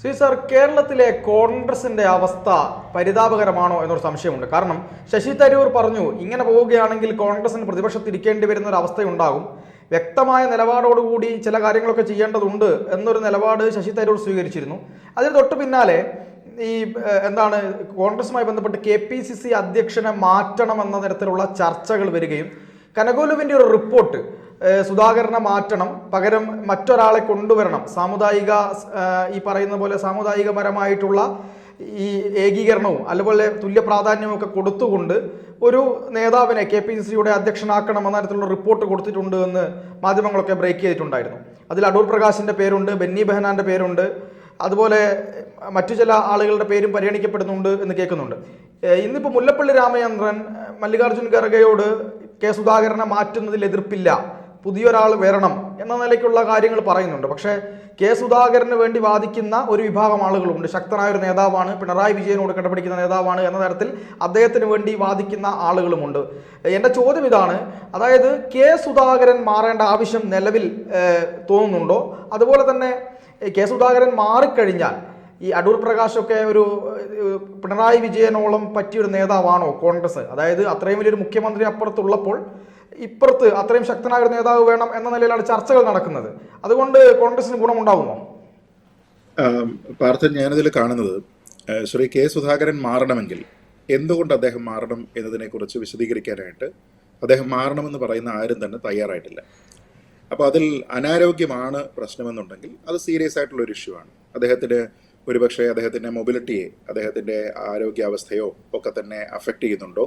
Sir, കേരളത്തിലെ കോൺഗ്രസിന്റെ അവസ്ഥ പരിതാപകരമാണോ എന്നൊരു സംശയമുണ്ട്. കാരണം ശശി തരൂർ പറഞ്ഞു, ഇങ്ങനെ പോവുകയാണെങ്കിൽ കോൺഗ്രസിന് പ്രതിപക്ഷത്തിരിക്കേണ്ടി വരുന്ന ഒരു അവസ്ഥയുണ്ടാകും, വ്യക്തമായ നിലപാടോടുകൂടി ചില കാര്യങ്ങളൊക്കെ ചെയ്യേണ്ടതുണ്ട് എന്നൊരു നിലപാട് ശശി തരൂർ സ്വീകരിച്ചിരുന്നു. അതിന് തൊട്ടു പിന്നാലെ ഈ കോൺഗ്രസുമായി ബന്ധപ്പെട്ട് KPCC അധ്യക്ഷനെ മാറ്റണമെന്ന തരത്തിലുള്ള ചർച്ചകൾ വരികയും കനകോലുവിൻ്റെ ഒരു റിപ്പോർട്ട് സുധാകരനെ മാറ്റണം, പകരം മറ്റൊരാളെ കൊണ്ടുവരണം, ഈ പറയുന്ന പോലെ സാമുദായികപരമായിട്ടുള്ള ഈ ഏകീകരണവും അതുപോലെ തുല്യ പ്രാധാന്യവും ഒക്കെ കൊടുത്തുകൊണ്ട് ഒരു നേതാവിനെ KPCCയുടെ അധ്യക്ഷനാക്കണമെന്ന തരത്തിലുള്ള റിപ്പോർട്ട് കൊടുത്തിട്ടുണ്ട് എന്ന് മാധ്യമങ്ങളൊക്കെ ബ്രേക്ക് ചെയ്തിട്ടുണ്ടായിരുന്നു. അതിൽ അടൂർ പ്രകാശിൻ്റെ പേരുണ്ട്, ബെന്നി ബെഹനാൻ്റെ പേരുണ്ട്, അതുപോലെ മറ്റു ചില ആളുകളുടെ പേരും പരിഗണിക്കപ്പെടുന്നുണ്ട് എന്ന് കേൾക്കുന്നുണ്ട്. ഇന്നിപ്പോൾ മുല്ലപ്പള്ളി രാമചന്ദ്രൻ മല്ലികാർജ്ജുൻ ഖർഗെയോട് സുധാകരനെ മാറ്റുന്നതിൽ എതിർപ്പില്ല, പുതിയൊരാൾ വരണം എന്ന നിലയ്ക്കുള്ള കാര്യങ്ങൾ പറയുന്നുണ്ട്. പക്ഷേ സുധാകരന് വേണ്ടി വാദിക്കുന്ന ഒരു വിഭാഗം ആളുകളുണ്ട്. ശക്തനായ ഒരു നേതാവാണ്, പിണറായി വിജയനോട് കിടപിടിക്കുന്ന നേതാവാണ് എന്ന തരത്തിൽ അദ്ദേഹത്തിന് വേണ്ടി വാദിക്കുന്ന ആളുകളുമുണ്ട്. എൻ്റെ ചോദ്യം ഇതാണ്, അതായത് സുധാകരൻ മാറേണ്ട ആവശ്യം നിലവിൽ തോന്നുന്നുണ്ടോ? അതുപോലെ തന്നെ സുധാകരൻ മാറിക്കഴിഞ്ഞാൽ ഈ അടൂർ പ്രകാശൊക്കെ ഒരു പിണറായി വിജയനോളം പറ്റിയൊരു നേതാവാണോ കോൺഗ്രസ്? അതായത് അത്രയും വലിയൊരു മുഖ്യമന്ത്രി അപ്പുറത്തുള്ളപ്പോൾ ഇപ്പുറത്ത് അത്രയും ശക്തനായ ഒരു നേതാവ് വേണം എന്ന നിലയിലാണ് ചർച്ചകൾ നടക്കുന്നത്. അതുകൊണ്ട് കോൺഗ്രസിന് ഗുണമുണ്ടാകുമോ? പാർത്ഥൻ, ഞാനതിൽ കാണുന്നത് ശ്രീ സുധാകരൻ മാറണമെങ്കിൽ എന്തുകൊണ്ട് അദ്ദേഹം മാറണം എന്നതിനെക്കുറിച്ച് വിശദീകരിക്കാനായിട്ട് അദ്ദേഹം മാറണമെന്ന് പറയുന്ന ആരും തന്നെ തയ്യാറായിട്ടില്ല. അപ്പോൾ അതിൽ അനാരോഗ്യമാണ് പ്രശ്നമെന്നുണ്ടെങ്കിൽ അത് സീരിയസ് ആയിട്ടുള്ളൊരു ഇഷ്യൂ ആണ്. അദ്ദേഹത്തിന് ഒരുപക്ഷെ അദ്ദേഹത്തിൻ്റെ മൊബിലിറ്റിയെ, അദ്ദേഹത്തിൻ്റെ ആരോഗ്യാവസ്ഥയോ ഒക്കെ തന്നെ അഫക്റ്റ് ചെയ്യുന്നുണ്ടോ?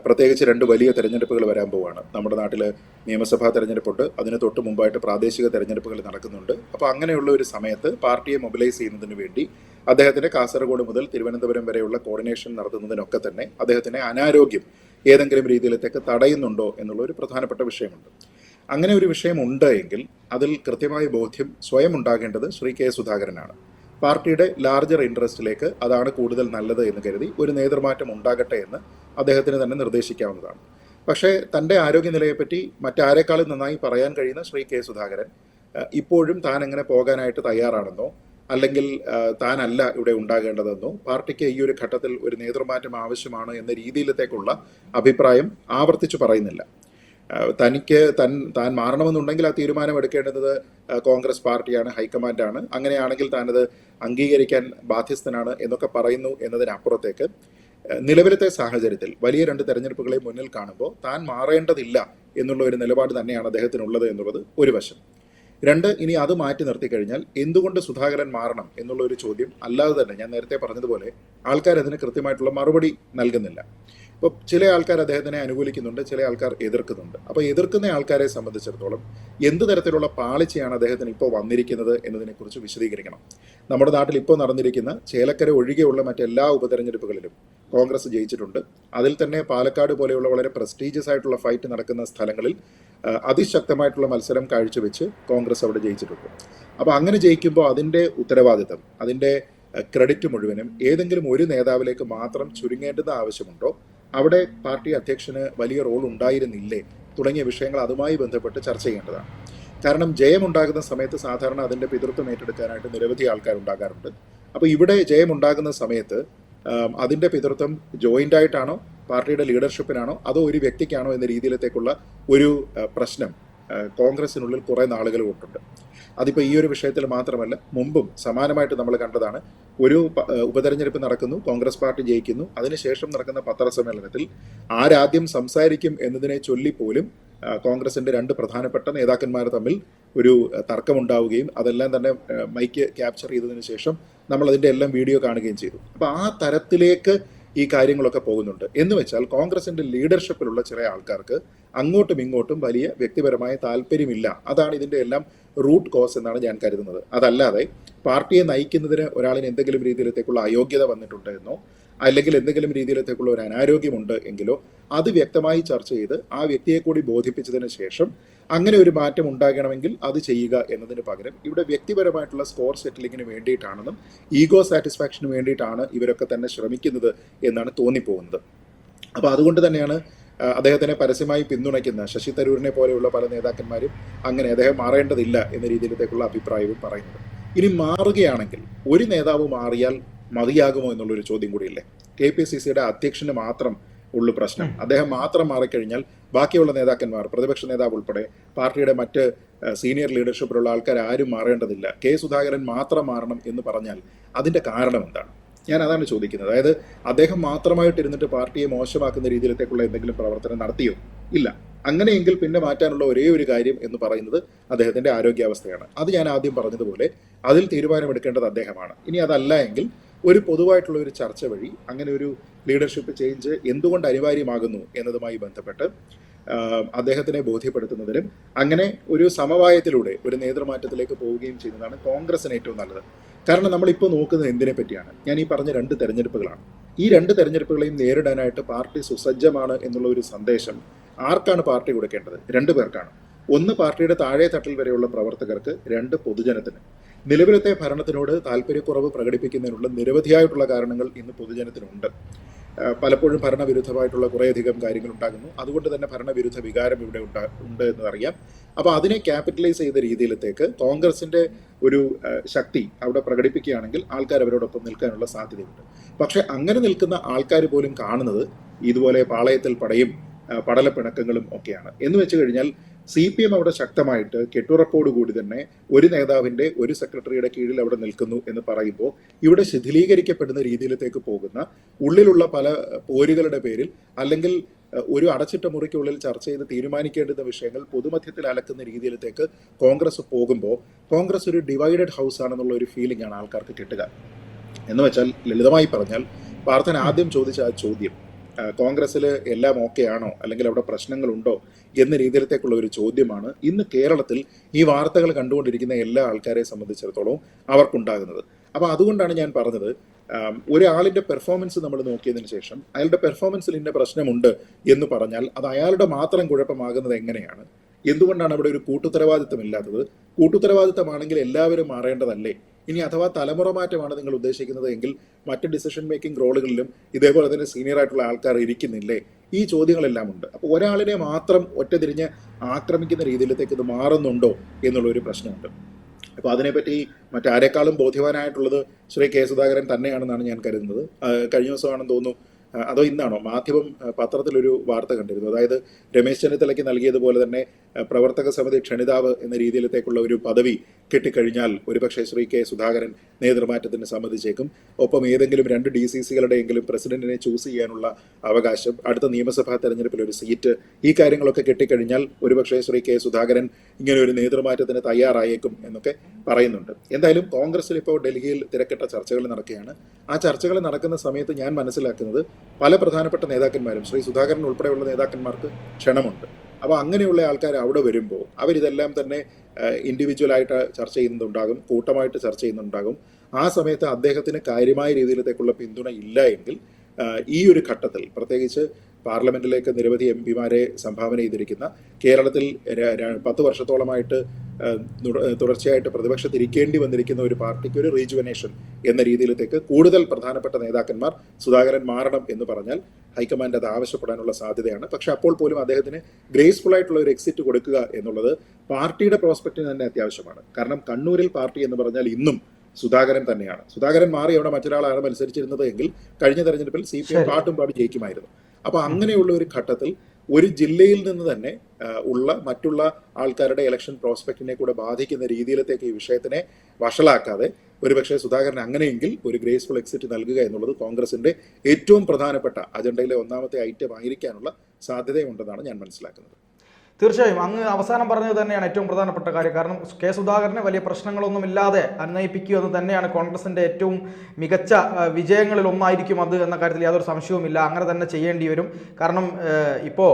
പ്രത്യേകിച്ച് 2 വലിയ തെരഞ്ഞെടുപ്പുകൾ വരാൻ പോവുകയാണ്. നമ്മുടെ നാട്ടിൽ നിയമസഭാ തെരഞ്ഞെടുപ്പുണ്ട്, അതിന് തൊട്ട് മുമ്പായിട്ട് പ്രാദേശിക തെരഞ്ഞെടുപ്പുകൾ നടക്കുന്നുണ്ട്. അപ്പോൾ അങ്ങനെയുള്ള ഒരു സമയത്ത് പാർട്ടിയെ മൊബിലൈസ് ചെയ്യുന്നതിന് വേണ്ടി അദ്ദേഹത്തിൻ്റെ കാസർഗോഡ് മുതൽ തിരുവനന്തപുരം വരെയുള്ള കോർഡിനേഷൻ നടത്തുന്നതിനൊക്കെ തന്നെ അദ്ദേഹത്തിൻ്റെ അനാരോഗ്യം ഏതെങ്കിലും രീതിയിലേക്ക് തടയുന്നുണ്ടോ എന്നുള്ള ഒരു പ്രധാനപ്പെട്ട വിഷയമുണ്ട്. അങ്ങനെ ഒരു വിഷയമുണ്ട് എങ്കിൽ അതിൽ കൃത്യമായ ബോധ്യം സ്വയം ഉണ്ടാകേണ്ടത് ശ്രീ സുധാകരനാണ്. പാർട്ടിയുടെ ലാർജർ ഇൻട്രസ്റ്റിലേക്ക് അതാണ് കൂടുതൽ നല്ലത് എന്ന് കരുതി ഒരു നേതൃമാറ്റം ഉണ്ടാകട്ടെ എന്ന് അദ്ദേഹത്തിന് തന്നെ നിർദ്ദേശിക്കാവുന്നതാണ്. പക്ഷേ തൻ്റെ ആരോഗ്യനിലയെപ്പറ്റി മറ്റാരെക്കാളും നന്നായി പറയാൻ കഴിയുന്ന ശ്രീ സുധാകരൻ ഇപ്പോഴും താൻ എങ്ങനെ പോകാനായിട്ട് തയ്യാറാണെന്നോ അല്ലെങ്കിൽ താനല്ല ഇവിടെ ഉണ്ടാകേണ്ടതെന്നോ പാർട്ടിക്ക് ഈ ഒരു ഘട്ടത്തിൽ ഒരു നേതൃമാറ്റം ആവശ്യമാണ് എന്ന രീതിയിലത്തേക്കുള്ള അഭിപ്രായം ആവർത്തിച്ചു പറയുന്നില്ല. താൻ മാറണമെന്നുണ്ടെങ്കിൽ ആ തീരുമാനം എടുക്കേണ്ടത് കോൺഗ്രസ് പാർട്ടിയാണ്, ഹൈക്കമാൻഡാണ്. അങ്ങനെയാണെങ്കിൽ താനത് അംഗീകരിക്കാൻ ബാധ്യസ്ഥനാണ് എന്നൊക്കെ പറയുന്നു എന്നതിനപ്പുറത്തേക്ക് നിലവിലത്തെ സാഹചര്യത്തിൽ വലിയ 2 തെരഞ്ഞെടുപ്പുകളെ മുന്നിൽ കാണുമ്പോൾ താൻ മാറേണ്ടതില്ല എന്നുള്ള ഒരു നിലപാട് തന്നെയാണ് അദ്ദേഹത്തിനുള്ളത് എന്നുള്ളത് ഒരു വശം. 2, ഇനി അത് മാറ്റി നിർത്തിക്കഴിഞ്ഞാൽ എന്തുകൊണ്ട് സുധാകരൻ മാറണം എന്നുള്ള ഒരു ചോദ്യം അല്ലാതെ തന്നെ ഞാൻ നേരത്തെ പറഞ്ഞതുപോലെ ആൾക്കാർ അതിന് കൃത്യമായിട്ടുള്ള മറുപടി നൽകുന്നില്ല. ഇപ്പോൾ ചില ആൾക്കാർ അദ്ദേഹത്തിനെ അനുകൂലിക്കുന്നുണ്ട്, ചില ആൾക്കാർ എതിർക്കുന്നുണ്ട്. അപ്പോൾ എതിർക്കുന്ന ആൾക്കാരെ സംബന്ധിച്ചിടത്തോളം എന്ത് തരത്തിലുള്ള പാളിച്ചയാണ് അദ്ദേഹത്തിന് ഇപ്പോൾ വന്നിരിക്കുന്നത് എന്നതിനെക്കുറിച്ച് വിശദീകരിക്കണം. നമ്മുടെ നാട്ടിൽ ഇപ്പോൾ നടന്നിരിക്കുന്ന ചേലക്കര ഒഴികെയുള്ള മറ്റെല്ലാ ഉപതെരഞ്ഞെടുപ്പുകളിലും കോൺഗ്രസ് ജയിച്ചിട്ടുണ്ട്. അതിൽ തന്നെ പാലക്കാട് പോലെയുള്ള വളരെ പ്രസ്റ്റീജിയസ് ആയിട്ടുള്ള ഫൈറ്റ് നടക്കുന്ന സ്ഥലങ്ങളിൽ അതിശക്തമായിട്ടുള്ള മത്സരം കാഴ്ചവെച്ച് കോൺഗ്രസ് അവിടെ ജയിച്ചിട്ടുണ്ട്. അപ്പോൾ അങ്ങനെ ജയിക്കുമ്പോൾ അതിൻ്റെ ഉത്തരവാദിത്തം, അതിൻ്റെ ക്രെഡിറ്റ് മുഴുവനും ഏതെങ്കിലും ഒരു നേതാവിലേക്ക് മാത്രം ചുരുങ്ങേണ്ടുന്ന ആവശ്യമുണ്ടോ? അവിടെ പാർട്ടി അധ്യക്ഷന് വലിയ റോൾ ഉണ്ടായിരുന്നില്ലേ തുടങ്ങിയ വിഷയങ്ങൾ അതുമായി ബന്ധപ്പെട്ട് ചർച്ച ചെയ്യേണ്ടതാണ്. കാരണം ജയമുണ്ടാകുന്ന സമയത്ത് സാധാരണ അതിൻ്റെ പിതൃത്വം ഏറ്റെടുക്കാനായിട്ട് നിരവധി ആൾക്കാരുണ്ടാകാറുണ്ട്. അപ്പോൾ ഇവിടെ ജയമുണ്ടാകുന്ന സമയത്ത് അതിൻ്റെ പിതൃത്വം ജോയിൻ്റ് ആയിട്ടാണോ, പാർട്ടിയുടെ ലീഡർഷിപ്പിനാണോ, അതോ ഒരു വ്യക്തിക്കാണോ എന്ന രീതിയിലത്തേക്കുള്ള ഒരു പ്രശ്നം കോൺഗ്രസിനുള്ളിൽ കുറേ നാളുകൾ കൊണ്ടുണ്ട്. അതിപ്പോൾ ഈ ഒരു വിഷയത്തിൽ മാത്രമല്ല, മുമ്പും സമാനമായിട്ട് നമ്മൾ കണ്ടതാണ്. ഒരു ഉപതെരഞ്ഞെടുപ്പ് നടക്കുന്നു, കോൺഗ്രസ് പാർട്ടി ജയിക്കുന്നു, അതിനുശേഷം നടക്കുന്ന പത്രസമ്മേളനത്തിൽ ആരാദ്യം സംസാരിക്കും എന്നതിനെ ചൊല്ലിപ്പോലും കോൺഗ്രസിൻ്റെ 2 പ്രധാനപ്പെട്ട നേതാക്കന്മാർ തമ്മിൽ ഒരു തർക്കമുണ്ടാവുകയും അതെല്ലാം തന്നെ മൈക്ക് ക്യാപ്ചർ ചെയ്തതിന് ശേഷം നമ്മൾ അതിൻ്റെ എല്ലാം വീഡിയോ കാണുകയും ചെയ്തു. അപ്പോൾ ആ തരത്തിലേക്ക് ഈ കാര്യങ്ങളൊക്കെ പോകുന്നുണ്ട്. എന്ന് വെച്ചാൽ കോൺഗ്രസിൻ്റെ ലീഡർഷിപ്പിലുള്ള ചില ആൾക്കാർക്ക് അങ്ങോട്ടും ഇങ്ങോട്ടും വലിയ വ്യക്തിപരമായ താല്പര്യമില്ല. അതാണ് ഇതിൻ്റെ എല്ലാം റൂട്ട് കോസ് എന്നാണ് ഞാൻ കരുതുന്നത്. അതല്ലാതെ പാർട്ടിയെ നയിക്കുന്നതിന് ഒരാളിന് എന്തെങ്കിലും രീതിയിലത്തേക്കുള്ള അയോഗ്യത വന്നിട്ടുണ്ട് എന്നോ അല്ലെങ്കിൽ എന്തെങ്കിലും രീതിയിലത്തേക്കുള്ള ഒരു അനാരോഗ്യമുണ്ട് എങ്കിലോ അത് വ്യക്തമായി ചർച്ച ചെയ്ത് ആ വ്യക്തിയെ കൂടി ബോധിപ്പിച്ചതിന് ശേഷം അങ്ങനെ ഒരു മാറ്റം ഉണ്ടാകണമെങ്കിൽ അത് ചെയ്യുക എന്നതിന് പകരം ഇവിടെ വ്യക്തിപരമായിട്ടുള്ള സ്കോർ സെറ്റിലിങ്ങിന് വേണ്ടിയിട്ടാണെന്നും ഈഗോ സാറ്റിസ്ഫാക്ഷന് വേണ്ടിയിട്ടാണ് ഇവരൊക്കെ തന്നെ ശ്രമിക്കുന്നത് എന്നാണ് തോന്നിപ്പോകുന്നത്. അപ്പോൾ അതുകൊണ്ട് തന്നെയാണ് അദ്ദേഹത്തിനെ പരസ്യമായി പിന്തുണയ്ക്കുന്ന ശശി തരൂരിനെ പോലെയുള്ള പല നേതാക്കന്മാരും അങ്ങനെ അദ്ദേഹം മാറേണ്ടതില്ല എന്ന രീതിയിലത്തേക്കുള്ള അഭിപ്രായവും പറയുന്നത്. ഇനി മാറുകയാണെങ്കിൽ ഒരു നേതാവ് മാറിയാൽ മതിയാകുമോ എന്നുള്ളൊരു ചോദ്യം കൂടിയില്ലേ? KPCCയുടെ അധ്യക്ഷന് മാത്രം ഉള്ളു പ്രശ്നം. അദ്ദേഹം മാത്രം മാറിക്കഴിഞ്ഞാൽ ബാക്കിയുള്ള നേതാക്കന്മാർ, പ്രതിപക്ഷ നേതാവ് ഉൾപ്പെടെ പാർട്ടിയുടെ മറ്റ് സീനിയർ ലീഡർഷിപ്പിലുള്ള ആൾക്കാർ ആരും മാറേണ്ടതില്ല, കെ സുധാകരൻ മാത്രം മാറണം എന്ന് പറഞ്ഞാൽ അതിന്റെ കാരണം എന്താണ്? ഞാൻ അതാണ് ചോദിക്കുന്നത്. അതായത് അദ്ദേഹം മാത്രമായിട്ടിരുന്നിട്ട് പാർട്ടിയെ മോശമാക്കുന്ന രീതിയിലേക്കുള്ള എന്തെങ്കിലും പ്രവർത്തനം നടത്തിയോ? ഇല്ല. അങ്ങനെയെങ്കിൽ പിന്നെ മാറ്റാനുള്ള ഒരേ ഒരു കാര്യം എന്ന് പറയുന്നത് അദ്ദേഹത്തിന്റെ ആരോഗ്യാവസ്ഥയാണ്. അത് ഞാൻ ആദ്യം പറഞ്ഞതുപോലെ അതിൽ തീരുമാനമെടുക്കേണ്ടത് അദ്ദേഹമാണ്. ഇനി അതല്ല എങ്കിൽ ഒരു പൊതുവായിട്ടുള്ള ഒരു ചർച്ച വഴി അങ്ങനെ ഒരു ലീഡർഷിപ്പ് ചേഞ്ച് എന്തുകൊണ്ട് അനിവാര്യമാകുന്നു എന്നതുമായി ബന്ധപ്പെട്ട് അദ്ദേഹത്തിനെ ബോധ്യപ്പെടുത്തുന്നതിനും അങ്ങനെ ഒരു സമവായത്തിലൂടെ ഒരു നേതൃമാറ്റത്തിലേക്ക് പോവുകയും ചെയ്യുന്നതാണ് കോൺഗ്രസിന് ഏറ്റവും നല്ലത്. കാരണം നമ്മളിപ്പോൾ നോക്കുന്നത് എന്തിനെ പറ്റിയാണ്? ഞാൻ ഈ പറഞ്ഞ 2 തെരഞ്ഞെടുപ്പുകളാണ്. ഈ 2 തെരഞ്ഞെടുപ്പുകളെയും നേരിടാനായിട്ട് പാർട്ടി സുസജ്ജമാണ് എന്നുള്ള ഒരു സന്ദേശം ആർക്കാണ് പാർട്ടി കൊടുക്കേണ്ടത്? 2 പേർക്കാണ്. ഒന്ന് പാർട്ടിയുടെ താഴെ തട്ടിൽ വരെയുള്ള പ്രവർത്തകർക്ക്, 2 പൊതുജനത്തിന്. നിലവിലത്തെ ഭരണത്തിനോട് താല്പര്യക്കുറവ് പ്രകടിപ്പിക്കുന്നതിനുള്ള നിരവധിയായിട്ടുള്ള കാരണങ്ങൾ ഇന്ന് പൊതുജനത്തിനുണ്ട്. പലപ്പോഴും ഭരണവിരുദ്ധമായിട്ടുള്ള കുറേയധികം കാര്യങ്ങൾ ഉണ്ടാകുന്നു. അതുകൊണ്ട് തന്നെ ഭരണവിരുദ്ധ വികാരം ഇവിടെ ഉണ്ട് എന്നറിയാം. അപ്പോൾ അതിനെ ക്യാപിറ്റലൈസ് ചെയ്ത രീതിയിലത്തേക്ക് കോൺഗ്രസിന്റെ ഒരു ശക്തി അവിടെ പ്രകടിപ്പിക്കുകയാണെങ്കിൽ ആൾക്കാർ അവരോടൊപ്പം നിൽക്കാനുള്ള സാധ്യതയുണ്ട്. പക്ഷെ അങ്ങനെ നിൽക്കുന്ന ആൾക്കാർ പോലും കാണുന്നത് ഇതുപോലെ പാളയത്തിൽ പടയും പടലപ്പിണക്കങ്ങളും ഒക്കെയാണ്. എന്ന് വെച്ച് കഴിഞ്ഞാൽ CPM അവിടെ ശക്തമായിട്ട് കെട്ടുറപ്പോടുകൂടി തന്നെ ഒരു നേതാവിന്റെ ഒരു സെക്രട്ടറിയുടെ കീഴിൽ അവിടെ നിൽക്കുന്നു എന്ന് പറയുമ്പോൾ ഇവിടെ ശിഥിലീകരിക്കപ്പെടുന്ന രീതിയിലേക്ക് പോകുന്ന ഉള്ളിലുള്ള പല പോരുകളുടെ പേരിൽ അല്ലെങ്കിൽ ഒരു അടച്ചിട്ട മുറിക്കുള്ളിൽ ചർച്ച ചെയ്ത് തീരുമാനിക്കേണ്ടുന്ന വിഷയങ്ങൾ പൊതുമധ്യത്തിൽ അലക്കുന്ന രീതിയിലേക്ക് കോൺഗ്രസ് പോകുമ്പോൾ കോൺഗ്രസ് ഒരു ഡിവൈഡഡ് ഹൗസ് ആണെന്നുള്ള ഒരു ഫീലിംഗ് ആണ് ആൾക്കാർക്ക് കിട്ടുക. എന്ന് വെച്ചാൽ ലളിതമായി പറഞ്ഞാൽ പാർത്ഥൻ ആദ്യം ചോദിച്ച ആ ചോദ്യം കോൺഗ്രസ്സിൽ എല്ലാം ഓക്കെ ആണോ അല്ലെങ്കിൽ അവിടെ പ്രശ്നങ്ങളുണ്ടോ എന്ന രീതിയിലത്തേക്കുള്ള ഒരു ചോദ്യമാണ് ഇന്ന് കേരളത്തിൽ ഈ വാർത്തകൾ കണ്ടുകൊണ്ടിരിക്കുന്ന എല്ലാ ആൾക്കാരെ സംബന്ധിച്ചിടത്തോളം അവർക്കുണ്ടാകുന്നത്. അപ്പോൾ അതുകൊണ്ടാണ് ഞാൻ പറഞ്ഞത്, ഒരാളിന്റെ പെർഫോമൻസ് നമ്മൾ നോക്കിയതിന് ശേഷം അയാളുടെ പെർഫോമൻസിൽ ഇന്ന പ്രശ്നമുണ്ട് എന്ന് പറഞ്ഞാൽ അത് അയാളുടെ മാത്രം കുഴപ്പമാകുന്നത് എങ്ങനെയാണ്? എന്തുകൊണ്ടാണ് അവിടെ ഒരു കൂട്ടുത്തരവാദിത്തം ഇല്ലാത്തത്? കൂട്ടുത്തരവാദിത്തമാണെങ്കിൽ എല്ലാവരും മാറേണ്ടതല്ലേ? ഇനി അഥവാ തലമുറ മാറ്റമാണ് നിങ്ങൾ ഉദ്ദേശിക്കുന്നത് എങ്കിൽ മറ്റ് ഡിസിഷൻ മേക്കിംഗ് റോളുകളിലും ഇതേപോലെ തന്നെ സീനിയർ ആയിട്ടുള്ള ആൾക്കാർ ഇരിക്കുന്നില്ലേ? ഈ ചോദ്യങ്ങളെല്ലാം ഉണ്ട്. അപ്പോൾ ഒരാളിനെ മാത്രം ഒറ്റതിരിഞ്ഞ് ആക്രമിക്കുന്ന രീതിയിലേക്ക് ഇത് മാറുന്നുണ്ടോ എന്നുള്ളൊരു പ്രശ്നമുണ്ട്. അപ്പോൾ അതിനെപ്പറ്റി മറ്റാരെക്കാളും ബോധ്യവാനായിട്ടുള്ളത് ശ്രീ കെ സുധാകരൻ തന്നെയാണെന്നാണ് ഞാൻ കരുതുന്നത്. കഴിഞ്ഞ ദിവസമാണെന്ന് തോന്നുന്നു, അതോ ഇന്നാണോ, മാധ്യമം പത്രത്തിലൊരു വാർത്ത കണ്ടിരുന്നു. അതായത് രമേശ് ചെന്നിത്തലയ്ക്ക് നൽകിയതുപോലെ തന്നെ പ്രവർത്തക സമിതി ക്ഷണിതാവ് എന്ന രീതിയിലത്തേക്കുള്ള ഒരു പദവി കിട്ടിക്കഴിഞ്ഞാൽ ഒരുപക്ഷെ ശ്രീ കെ സുധാകരൻ നേതൃമാറ്റത്തിന് സമ്മതിച്ചേക്കും. ഒപ്പം ഏതെങ്കിലും 2 DCCകളുടെയെങ്കിലും പ്രസിഡന്റിനെ ചൂസ് ചെയ്യാനുള്ള അവകാശം, അടുത്ത നിയമസഭാ തെരഞ്ഞെടുപ്പിൽ ഒരു സീറ്റ്, ഈ കാര്യങ്ങളൊക്കെ കിട്ടിക്കഴിഞ്ഞാൽ ഒരുപക്ഷെ ശ്രീ കെ സുധാകരൻ ഇങ്ങനെ ഒരു നേതൃമാറ്റത്തിന് തയ്യാറായേക്കും എന്നൊക്കെ പറയുന്നുണ്ട്. എന്തായാലും കോൺഗ്രസിൽ ഇപ്പോൾ ഡൽഹിയിൽ തിരക്കിട്ട ചർച്ചകൾ നടക്കുകയാണ്. ആ ചർച്ചകൾ നടക്കുന്ന സമയത്ത് ഞാൻ മനസ്സിലാക്കുന്നത് പല പ്രധാനപ്പെട്ട നേതാക്കന്മാരും, ശ്രീ സുധാകരൻ ഉൾപ്പെടെയുള്ള നേതാക്കന്മാർക്ക് ക്ഷണമുണ്ട്. അപ്പോൾ അങ്ങനെയുള്ള ആൾക്കാർ അവിടെ വരുമ്പോൾ അവരിതെല്ലാം തന്നെ ഇൻഡിവിജ്വലായിട്ട് ചർച്ച ചെയ്യുന്നുണ്ടാകും, കൂട്ടമായിട്ട് ചർച്ച ചെയ്യുന്നുണ്ടാകും. ആ സമയത്ത് അദ്ദേഹത്തിന് കാര്യമായ രീതിയിലത്തേക്കുള്ള പിന്തുണ ഇല്ല എങ്കിൽ ഈ ഒരു ഘട്ടത്തിൽ പ്രത്യേകിച്ച് പാർലമെന്റിലേക്ക് നിരവധി MPമാരെ സംഭാവന ചെയ്തിരിക്കുന്ന, കേരളത്തിൽ 10 വർഷത്തോളമായിട്ട് തുടർച്ചയായിട്ട് പ്രതിപക്ഷത്തിരിക്കേണ്ടി വന്നിരിക്കുന്ന ഒരു പാർട്ടിക്ക് ഒരു റീജുവനേഷൻ എന്ന രീതിയിലേക്ക് കൂടുതൽ പ്രധാനപ്പെട്ട നേതാക്കന്മാർ സുധാകരൻ മാറണം എന്ന് പറഞ്ഞാൽ ഹൈക്കമാൻഡ് അത് ആവശ്യപ്പെടാനുള്ള സാധ്യതയാണ്. പക്ഷെ അപ്പോൾ പോലും അദ്ദേഹത്തിന് ഗ്രേസ്ഫുൾ ആയിട്ടുള്ള ഒരു എക്സിറ്റ് കൊടുക്കുക എന്നുള്ളത് പാർട്ടിയുടെ പ്രോസ്പെക്റ്റിന് തന്നെ അത്യാവശ്യമാണ്. കാരണം കണ്ണൂരിൽ പാർട്ടി എന്ന് പറഞ്ഞാൽ ഇന്നും സുധാകരൻ തന്നെയാണ്. സുധാകരൻ മാറി അവിടെ മറ്റൊരാളാണ് മത്സരിച്ചിരുന്നത് എങ്കിൽ കഴിഞ്ഞ തെരഞ്ഞെടുപ്പിൽ CPM പാട്ടും പാടി ജയിക്കുമായിരുന്നു. അപ്പോൾ അങ്ങനെയുള്ള ഒരു ഘട്ടത്തിൽ ഒരു ജില്ലയിൽ നിന്ന് തന്നെ ഉള്ള മറ്റുള്ള ആൾക്കാരുടെ ഇലക്ഷൻ പ്രോസ്പെക്റ്റിനെ കൂടെ ബാധിക്കുന്ന രീതിയിലത്തേക്ക് ഈ വിഷയത്തിനെ വഷളാക്കാതെ ഒരുപക്ഷെ സുധാകരൻ അങ്ങനെയെങ്കിൽ ഒരു ഗ്രേസ്ഫുൾ എക്സിറ്റ് നൽകുക എന്നുള്ളത് കോൺഗ്രസിന്റെ ഏറ്റവും പ്രധാനപ്പെട്ട അജണ്ടയിലെ ഒന്നാമത്തെ ഐറ്റം ആയിരിക്കാനുള്ള സാധ്യതയുണ്ടെന്നാണ് ഞാൻ മനസ്സിലാക്കുന്നത്. തീർച്ചയായും അങ്ങ് അവസാനം പറഞ്ഞത് തന്നെയാണ് ഏറ്റവും പ്രധാനപ്പെട്ട കാര്യം. കാരണം കെ സുധാകരനെ വലിയ പ്രശ്നങ്ങളൊന്നുമില്ലാതെ അന്വയിപ്പിക്കുക എന്ന് തന്നെയാണ് കോൺഗ്രസിന്റെ ഏറ്റവും മികച്ച വിജയങ്ങളിൽ ഒന്നായിരിക്കും അത് എന്ന കാര്യത്തിൽ യാതൊരു സംശയവുമില്ല. അങ്ങനെ തന്നെ ചെയ്യേണ്ടി വരും. കാരണം ഇപ്പോൾ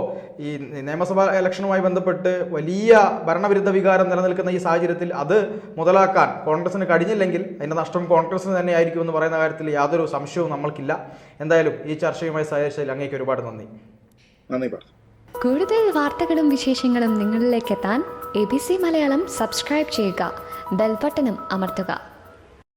ഈ നിയമസഭാ ഇലക്ഷനുമായി ബന്ധപ്പെട്ട് വലിയ ഭരണവിരുദ്ധ വികാരം നിലനിൽക്കുന്ന ഈ സാഹചര്യത്തിൽ അത് മുതലാക്കാൻ കോൺഗ്രസിന് കഴിഞ്ഞില്ലെങ്കിൽ അതിൻ്റെ നഷ്ടം കോൺഗ്രസിന് തന്നെയായിരിക്കും എന്ന് പറയുന്ന കാര്യത്തിൽ യാതൊരു സംശയവും നമ്മൾക്കില്ല. എന്തായാലും ഈ ചർച്ചയുമായി സഹകരിച്ചതിൽ അങ്ങേക്ക് ഒരുപാട് നന്ദി. നന്ദി. കൂടുതൽ വാർത്തകളും വിശേഷങ്ങളും നിങ്ങളിലേക്ക് എത്താൻ ABC മലയാളം സബ്സ്ക്രൈബ് ചെയ്യുക, ബെൽ ബട്ടണും അമർത്തുക.